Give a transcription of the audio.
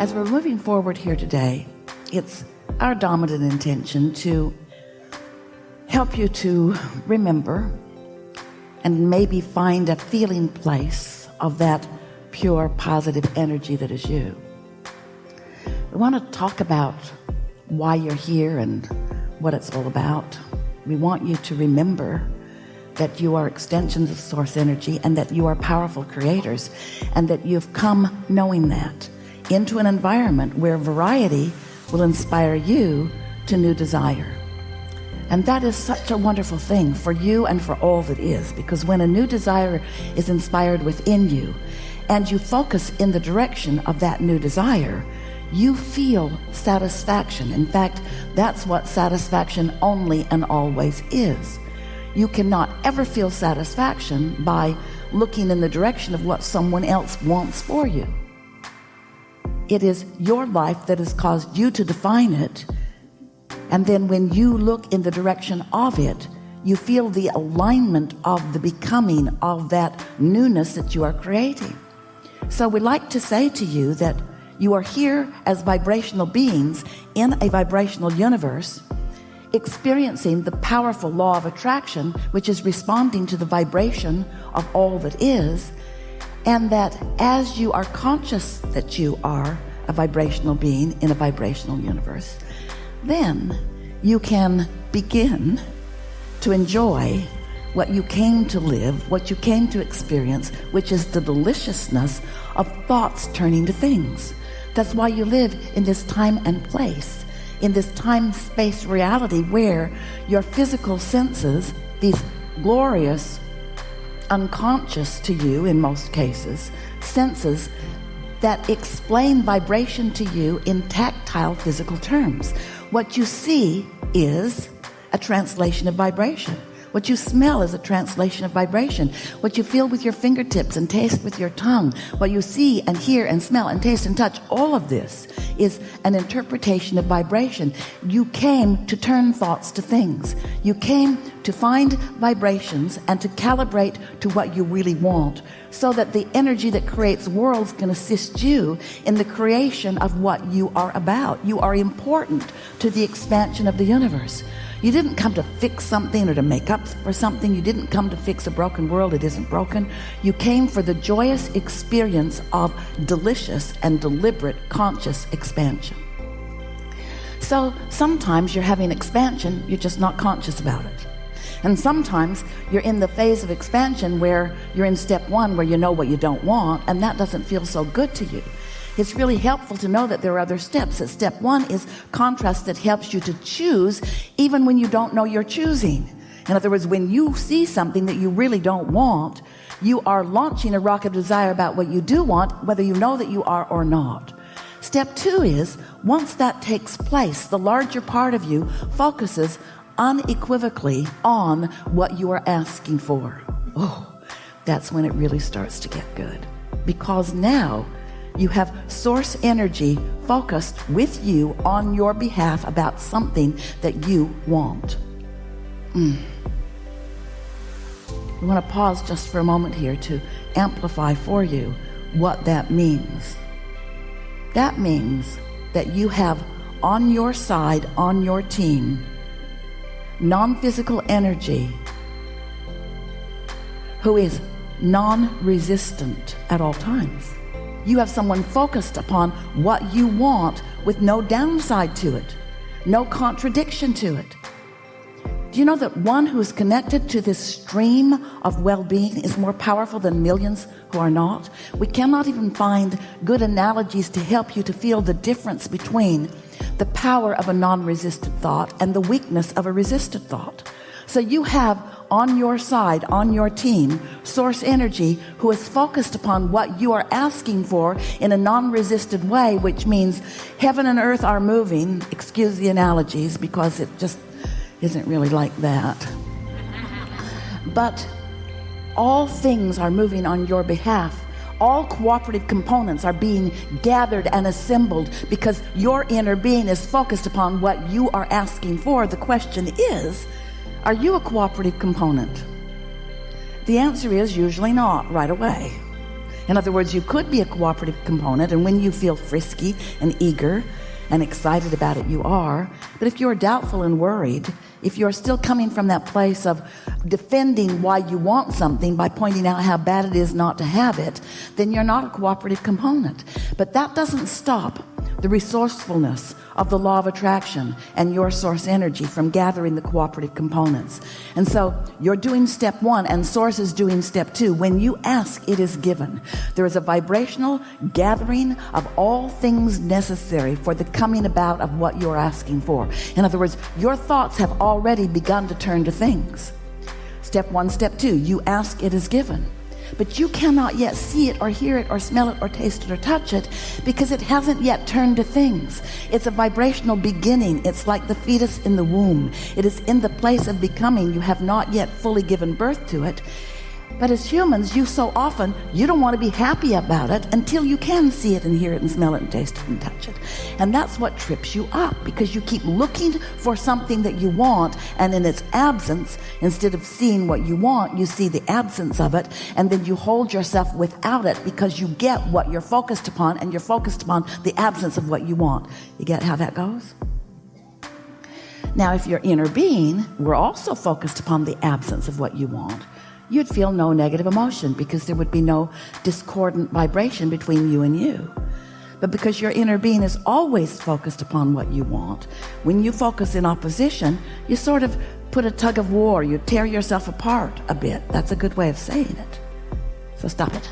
As we're moving forward here today, it's our dominant intention to help you to remember and maybe find a feeling place of that pure, positive energy that is you. We want to talk about why you're here and what it's all about. We want you to remember that you are extensions of source energy and that you are powerful creators, and that you've come knowing that into an environment where variety will inspire you to new desire. And that is such a wonderful thing for you and for all that is, because when a new desire is inspired within you and you focus in the direction of that new desire, you feel satisfaction. In fact, that's what satisfaction only and always is. You cannot ever feel satisfaction by looking in the direction of what someone else wants for you. It is your life that has caused you to define it. And then when you look in the direction of it, you feel the alignment of the becoming of that newness that you are creating. So we like to say to you that you are here as vibrational beings in a vibrational universe, experiencing the powerful law of attraction, which is responding to the vibration of all that is. And that as you are conscious that you are a vibrational being in a vibrational universe, then you can begin to enjoy what you came to live, what you came to experience, which is the deliciousness of thoughts turning to things. That's why you live in this time and place, in this time-space reality where your physical senses, these glorious, unconscious to you in most cases, senses that explain vibration to you in tactile physical terms. What you see is a translation of vibration. What you smell is a translation of vibration. What you feel with your fingertips and taste with your tongue, what you see and hear and smell and taste and touch, all of this is an interpretation of vibration. You came to turn thoughts to things. You came to find vibrations and to calibrate to what you really want, so that the energy that creates worlds can assist you in the creation of what you are about. You are important to the expansion of the universe. You didn't come to fix something or to make up for something. You didn't come to fix a broken world. It isn't broken. You came for the joyous experience of delicious and deliberate conscious expansion. So sometimes you're having expansion, you're just not conscious about it. And sometimes you're in the phase of expansion where you're in step one, where you know what you don't want, and that doesn't feel so good to you. It's really helpful to know that there are other steps. That step one is contrast, that helps you to choose even when you don't know you're choosing. In other words, when you see something that you really don't want, you are launching a rocket of desire about what you do want, whether you know that you are or not. Step two is, once that takes place, the larger part of you focuses unequivocally on what you are asking for. Oh, that's when it really starts to get good, because now you have source energy focused with you on your behalf about something that you want. We want to pause just for a moment here to amplify for you what that means. That means that you have on your side, on your team, non-physical energy who is non-resistant at all times. You have someone focused upon what you want with no downside to it, no contradiction to it. Do you know that one who is connected to this stream of well-being is more powerful than millions who are not? We cannot even find good analogies to help you to feel the difference between the power of a non-resistant thought and the weakness of a resistant thought. So you have on your side, on your team, source energy who is focused upon what you are asking for in a non-resistant way, which means heaven and earth are moving. Excuse the analogies, because it just isn't really like that. But all things are moving on your behalf. All cooperative components are being gathered and assembled because your inner being is focused upon what you are asking for. The question is, are you a cooperative component? The answer is usually not right away. In other words, you could be a cooperative component, and when you feel frisky and eager and excited about it, you are. But if you're doubtful and worried, if you're still coming from that place of defending why you want something by pointing out how bad it is not to have it, then you're not a cooperative component. But that doesn't stop the resourcefulness of the law of attraction and your source energy from gathering the cooperative components. And so you're doing step 1 and source is doing step 2. When you ask, it is given. There is a vibrational gathering of all things necessary for the coming about of what you're asking for. In other words, your thoughts have already begun to turn to things. Step 1, step 2, you ask, it is given. But you cannot yet see it or hear it or smell it or taste it or touch it because it hasn't yet turned to things. It's a vibrational beginning. It's like the fetus in the womb. It is in the place of becoming. You have not yet fully given birth to it. But as humans, you don't want to be happy about it until you can see it and hear it and smell it and taste it and touch it. And that's what trips you up, because you keep looking for something that you want, and in its absence, instead of seeing what you want, you see the absence of it, and then you hold yourself without it because you get what you're focused upon, and you're focused upon the absence of what you want. You get how that goes? Now, if your inner being were also focused upon the absence of what you want, you'd feel no negative emotion because there would be no discordant vibration between you and you. But because your inner being is always focused upon what you want, when you focus in opposition, you sort of put a tug of war. You tear yourself apart a bit. That's a good way of saying it. So stop it.